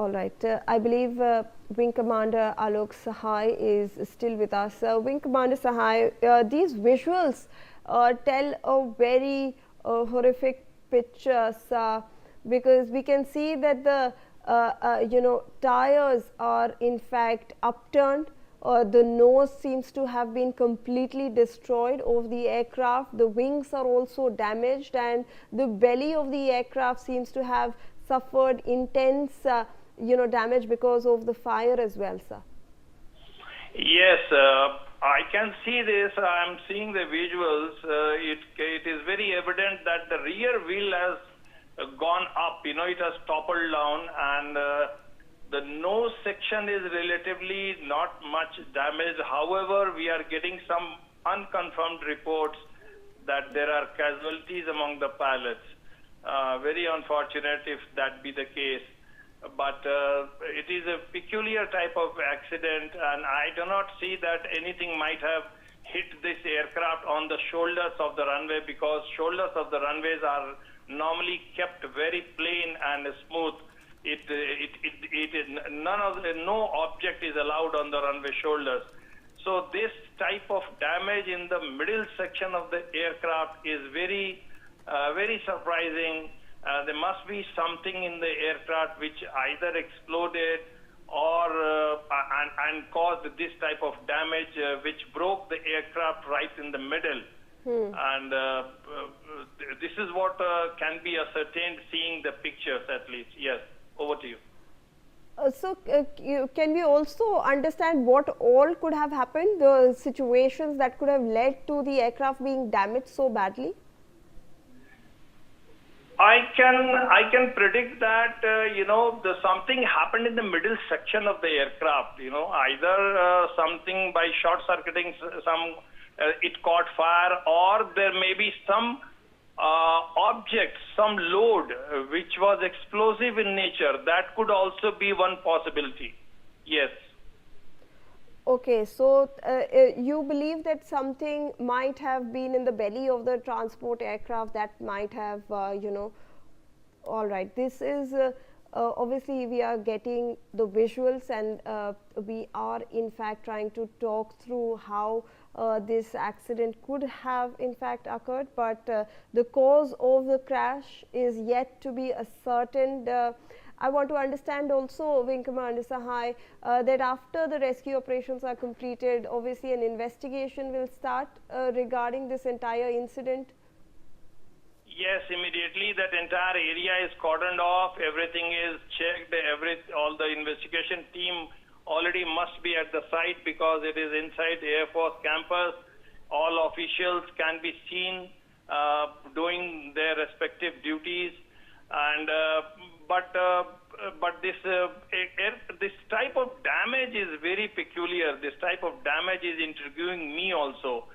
All right. I believe Wing Commander Alok Sahai is still with us. Wing Commander Sahai, these visuals tell a very horrific picture, because we can see that the tires are in fact upturned. The nose seems to have been completely destroyed of the aircraft. The wings are also damaged, and the belly of the aircraft seems to have suffered intense damage because of the fire as well, sir. Yes, I can see this. I'm seeing the visuals. It is very evident that the rear wheel has gone up. It has toppled down, and the nose section is relatively not much damaged. However, we are getting some unconfirmed reports that there are casualties among the pilots. Very unfortunate if that be the case. But it is a peculiar type of accident, and I do not see that anything might have hit this aircraft on the shoulders of the runway, because shoulders of the runways are normally kept very plain and smooth. No object is allowed on the runway shoulders. So this type of damage in the middle section of the aircraft is very surprising. There must be something in the aircraft which either exploded or and caused this type of damage, which broke the aircraft right in the middle. And this is what can be ascertained seeing the pictures, at least. Yes, over to you. So can we also understand what all could have happened, the situations that could have led to the aircraft being damaged so badly? I can predict that something happened in the middle section of the aircraft. Either something by short circuiting, it caught fire, or there may be some object, some load which was explosive in nature. That could also be one possibility. Yes. Okay, so you believe that something might have been in the belly of the transport aircraft that might have, all right. This is obviously we are getting the visuals, and we are in fact trying to talk through how this accident could have in fact occurred, but the cause of the crash is yet to be ascertained. I want to understand also, Wing Commander Sahai, that after the rescue operations are completed, obviously an investigation will start regarding this entire incident. Yes, immediately that entire area is cordoned off, everything is checked, all the investigation team already must be at the site because it is inside the Air Force campus. All officials can be seen doing their respective duties, and but this type of damage is very peculiar. This type of damage is intriguing me also,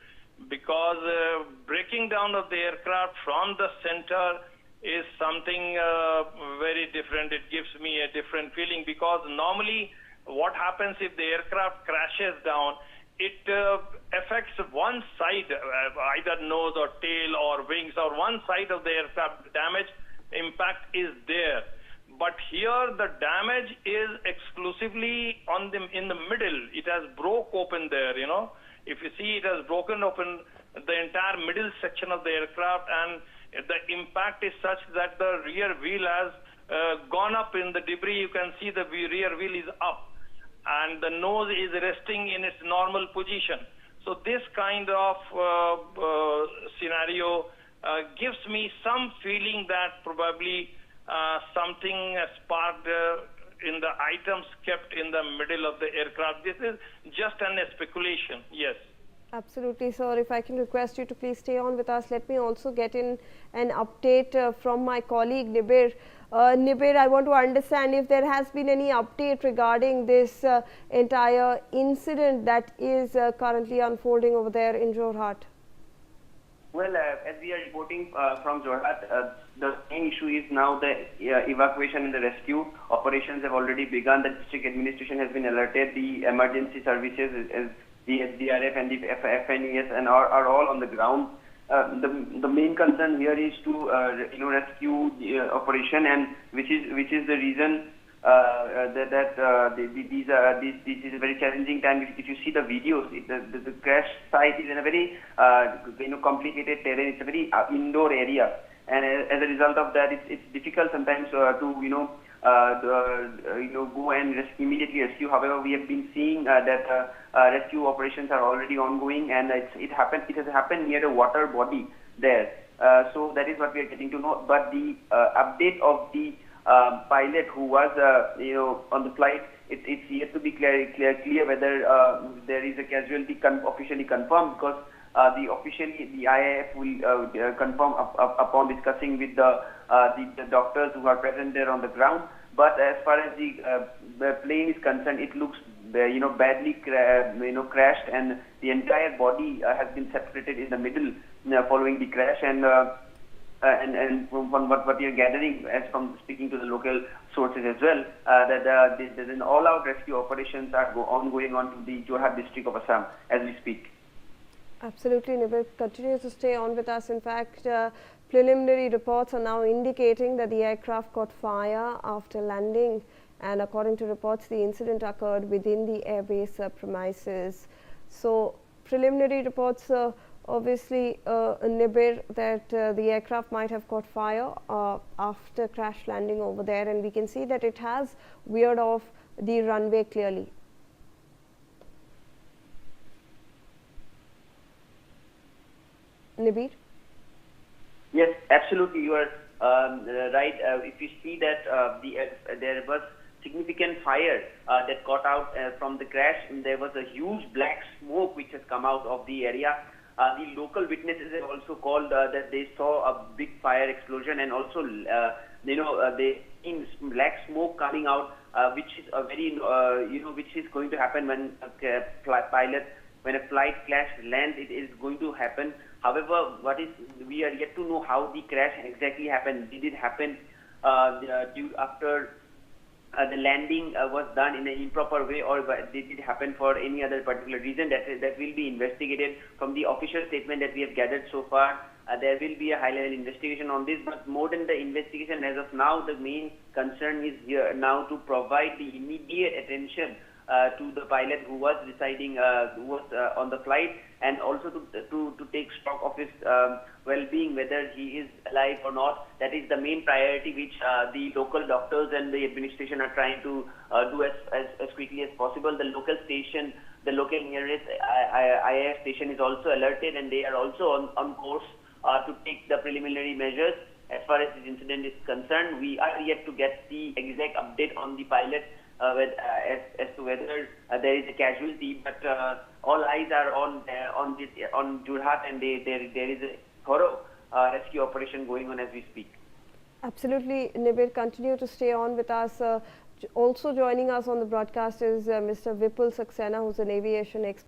because breaking down of the aircraft from the center is something very different. It gives me a different feeling, because normally what happens if the aircraft crashes down, it affects one side, either nose or tail or wings, or one side of the aircraft damage impact is there. But here the damage is exclusively in the middle. It has broke open there, If you see, it has broken open the entire middle section of the aircraft, and the impact is such that the rear wheel has gone up in the debris. You can see the rear wheel is up, and the nose is resting in its normal position. So this kind of scenario gives me some feeling that probably something sparked in the items kept in the middle of the aircraft. This is just a speculation. Yes. Absolutely, sir. If I can request you to please stay on with us, let me also get in an update from my colleague Nibir. Nibir, I want to understand if there has been any update regarding this entire incident that is currently unfolding over there in Jorhat. Well, as we are reporting from Jorhat, the main issue is now the evacuation and the rescue operations have already begun. The district administration has been alerted. The emergency services, as the SDRF and the FNES, and are all on the ground. The main concern here is to rescue the operation, and which is the reason this is a very challenging time. If you see the videos, the crash site is in a very complicated terrain. It's a very indoor area, and as a result of that, it's difficult sometimes to go and immediately rescue. However, we have been seeing that rescue operations are already ongoing, and it has happened near a water body there. So that is what we are getting to know. But the update of the pilot who was on the flight, it's yet to be clear whether there is a casualty officially confirmed, because the IAF will confirm upon discussing with the doctors who are present there on the ground. But as far as the plane is concerned, it looks badly crashed, and the entire body has been separated in the middle following the crash. And from what we are gathering, as from speaking to the local sources as well, that there's an all-out rescue operations are ongoing on the Jorhat district of Assam as we speak. Absolutely, Nibir. Continue to stay on with us. In fact, preliminary reports are now indicating that the aircraft caught fire after landing, and according to reports, the incident occurred within the airbase premises. So, preliminary reports obviously, Nibir, that the aircraft might have caught fire after crash landing over there, and we can see that it has veered off the runway clearly. Nibir? Yes, absolutely. You are right. If you see that there was significant fire that got out from the crash, and there was a huge black smoke which has come out of the area. The local witnesses have also called that they saw a big fire explosion, and also they seen black smoke coming out, which is a very which is going to happen when a flight crash lands. It is going to happen. However, we are yet to know how the crash exactly happened. Did it happen after the landing was done in an improper way, or did it happen for any other particular reason? That will be investigated. From the official statement that we have gathered so far, there will be a high-level investigation on this. But more than the investigation, as of now, the main concern is here now to provide the immediate attention to the pilot who was on the flight, and also to take stock of his well-being, whether he is alive or not. That is the main priority which the local doctors and the administration are trying to do as quickly as possible. The local station, the local nearest IAF station is also alerted, and they are also on course to take the preliminary measures. As far as this incident is concerned, we are yet to get the exact update on the pilot as to whether there is a casualty, but all eyes are on Jorhat, and there is a thorough rescue operation going on as we speak. Absolutely, Nibir. Continue to stay on with us. Also joining us on the broadcast is Mr. Vipul Saxena, who's an aviation expert.